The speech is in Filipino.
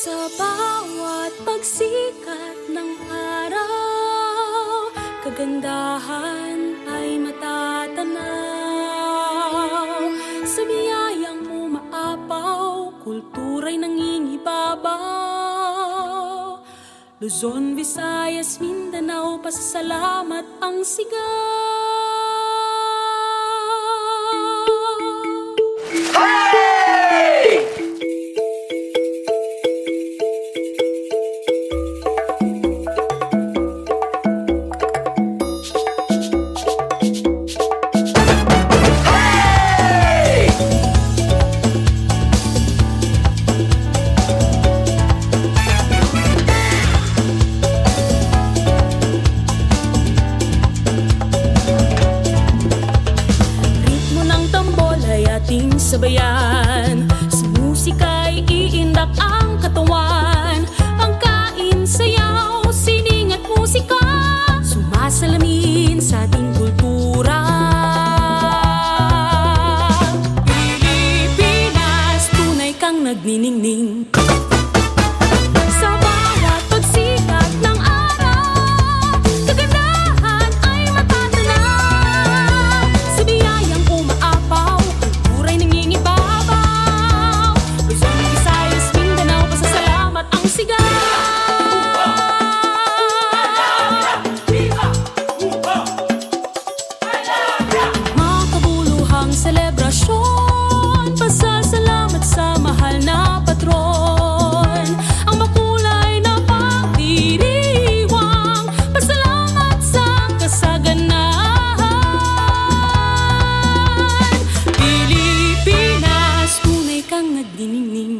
Sa bawat pagsikat ng araw, kagandahan ay matatanaw. Sa biyayang umaapaw, kultura'y nangingibabaw. Luzon, Visayas, Mindanao, pasasalamat ang sigaw. Ating sabayan, sa musika'y iindak ang katawan. Pangkain, sayaw, sining at musika, sumasalamin sa ating kultura. Pilipinas, tunay kang nagniningning. Sa bawat pagsikat ng araw, kagandahan ay matatanaw. Sa biyayang umaapaw, kultura'y nangingibabaw. Luzon, Visayas, Mindanao, pasasalamat ang sigaw. Makabuluhang selebrasyon, pasasalamat sa mahal na patron. Ang makulay na pagdiriwang, pasalamat sa kasaganahan. Pilipinas, tunay kang nagniningning.